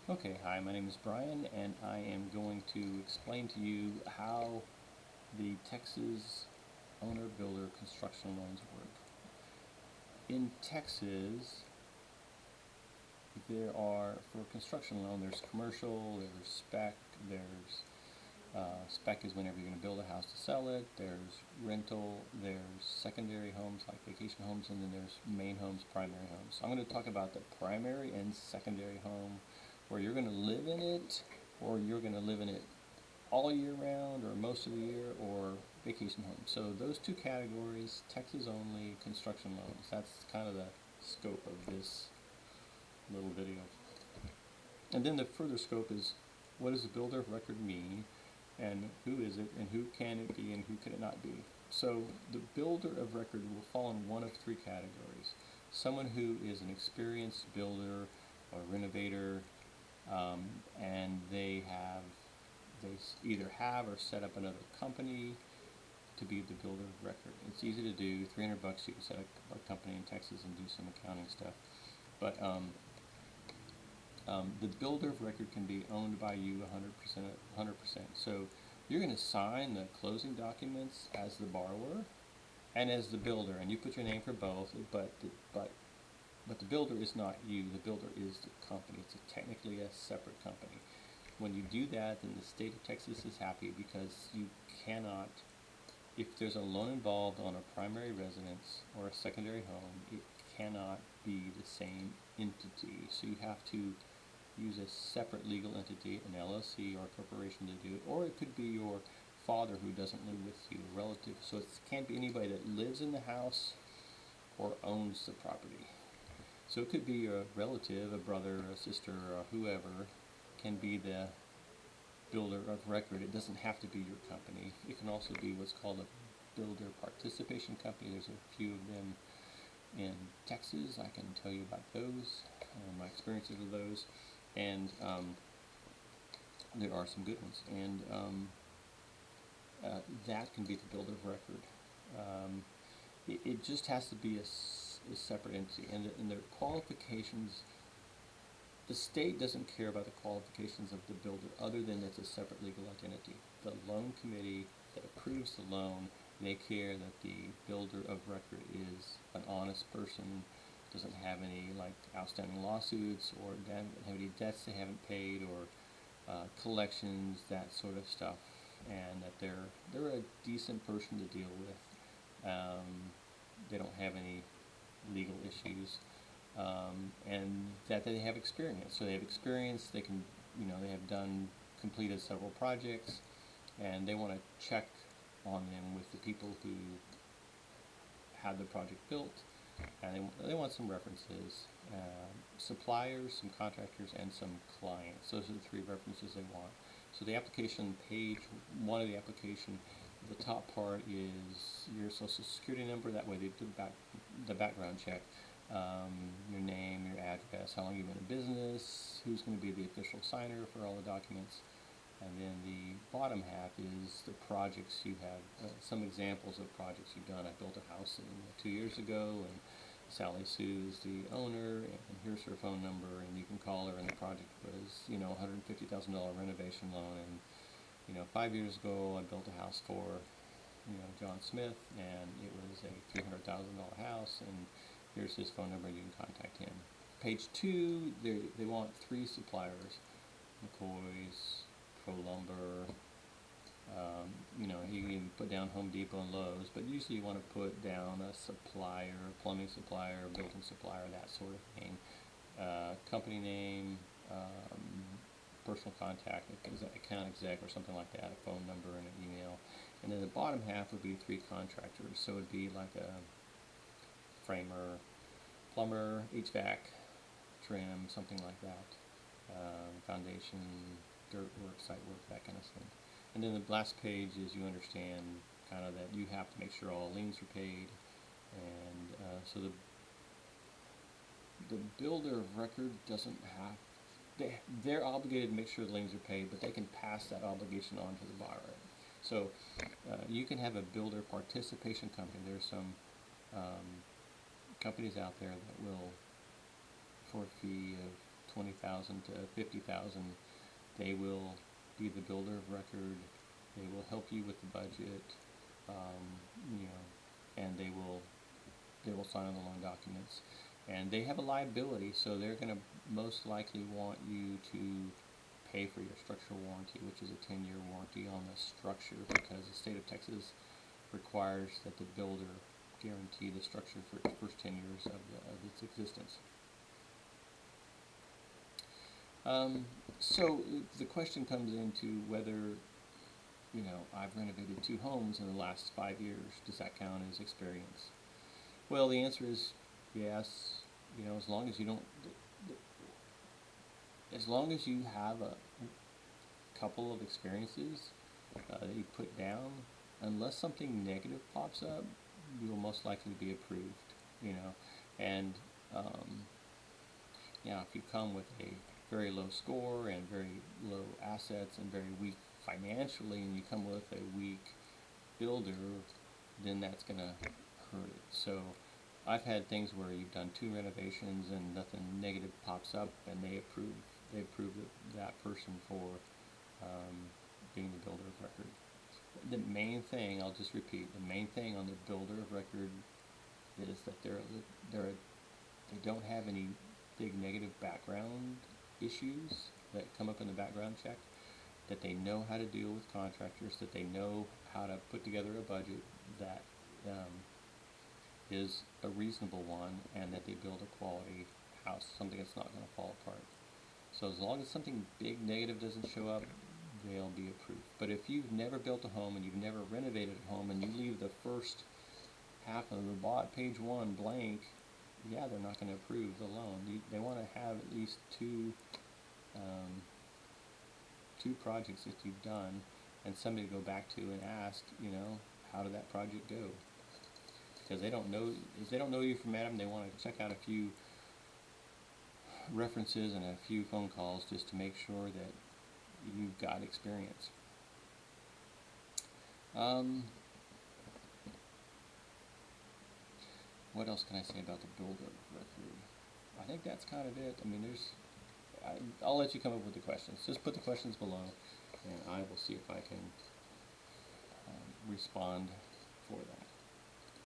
Okay, hi, my name is Brian, and I am going to explain to you how the Texas owner-builder construction loans work. In Texas, there are, for a construction loan, there's commercial, there's spec, there's spec is whenever you're going to build a house to sell it, there's rental, there's secondary homes like vacation homes, and then there's main homes, primary homes. So I'm going to talk about the primary and secondary home where you're going to live in it or you're going to live in it all year round or most of the year or vacation home. So those two categories, Texas only construction loans, that's kind of the scope of this little video. And then the further scope is what does a builder of record mean and who is it and who can it be and who can it not be. So the builder of record will fall in one of three categories. Someone who is an experienced builder or renovator, and they either have or set up another company to be the builder of record. It's easy to do. $300 you can set up a company in Texas and do some accounting stuff. But the builder of record can be owned by you 100%. 100%. So you're going to sign the closing documents as the borrower and as the builder, and you put your name for both. But the builder is not you. The builder is the company. It's technically a separate company. When you do that, then the state of Texas is happy because you cannot, if there's a loan involved on a primary residence or a secondary home, it cannot be the same entity. So you have to use a separate legal entity, an LLC or a corporation to do it, or it could be your father who doesn't live with you, a relative. So it can't be anybody that lives in the house or owns the property. So it could be a relative, a brother, a sister, or whoever can be the builder of record. It doesn't have to be your company. It can also be what's called a builder participation company. There's a few of them in Texas. I can tell you about those, my experiences with those, and there are some good ones. And that can be the builder of record. It just has to be a separate entity, and their qualifications. The state doesn't care about the qualifications of the builder other than it's a separate legal identity. The loan committee that approves the loan, they care that the builder of record is an honest person, doesn't have any like outstanding lawsuits or doesn't have any debts they haven't paid or collections, that sort of stuff, and that they're a decent person to deal with. They don't have any legal issues, and that they have experience. So they have experience. They can, they have completed several projects, and they want to check on them with the people who had the project built, and they want some references, suppliers, some contractors, and some clients. Those are the three references they want. So the application page, one of the application, the top part is your social security number. That way they do the background check. Your name, your address, how long you've been in business, who's going to be the official signer for all the documents. And then the bottom half is the projects you have, some examples of projects you've done. I built a house 2 years ago, and Sally Sue's the owner, and here's her phone number, and you can call her. And the project was, $150,000 renovation loan, and 5 years ago I built a house for, John Smith, and it was a $300,000 house, and here's his phone number, you can contact him. Page 2, they want 3 suppliers, McCoy's, Pro Lumber, you can put down Home Depot and Lowe's, but usually you want to put down a supplier, plumbing supplier, building supplier, that sort of thing. Company name, personal contact, account exec or something like that, a phone number and an email. And then the bottom half would be 3 contractors, so it would be like a framer, plumber, HVAC, trim, something like that, foundation, dirt work, site work, that kind of thing. And then the last page is you understand kind of that you have to make sure all liens are paid, and so the builder of record doesn't have, they're obligated to make sure the liens are paid, but they can pass that obligation on to the borrower. So you can have a builder participation company. There's some companies out there that will, for a fee of $20,000 to $50,000, they will be the builder of record. They will help you with the budget, you know, and they will sign on the loan documents. And they have a liability, so they're going to most likely want you to pay for your structural warranty, which is a 10-year warranty on the structure, because the state of Texas requires that the builder guarantee the structure for the first 10 years of its existence. So the question comes into whether, you know, I've renovated 2 homes in the last 5 years. Does that count as experience? Well, the answer is yes. You know, as long as you don't, as long as you have a couple of experiences that you put down, unless something negative pops up, you will most likely be approved. You know, and yeah, if you come with a very low score and very low assets and very weak financially, and you come with a weak builder, then that's going to hurt it. So I've had things where you've done 2 renovations and nothing negative pops up, and they approve that person for being the builder of record. The main thing, I'll just repeat, the main thing on the builder of record is that they don't have any big negative background issues that come up in the background check, that they know how to deal with contractors, that they know how to put together a budget that is a reasonable one, and that they build a quality house, something that's not going to fall apart. So as long as something big negative doesn't show up, they'll be approved. But if you've never built a home and you've never renovated a home and you leave the first half of the page 1 blank, yeah, they're not going to approve the loan. They want to have at least two projects that you've done, and somebody to go back to and ask, you know, how did that project go? Because they don't know, if they don't know you from Adam, they want to check out a few references and a few phone calls just to make sure that you've got experience. What else can I say about the builder record? I think that's kind of it. I mean, I'll let you come up with the questions. Just put the questions below, and I will see if I can respond for that.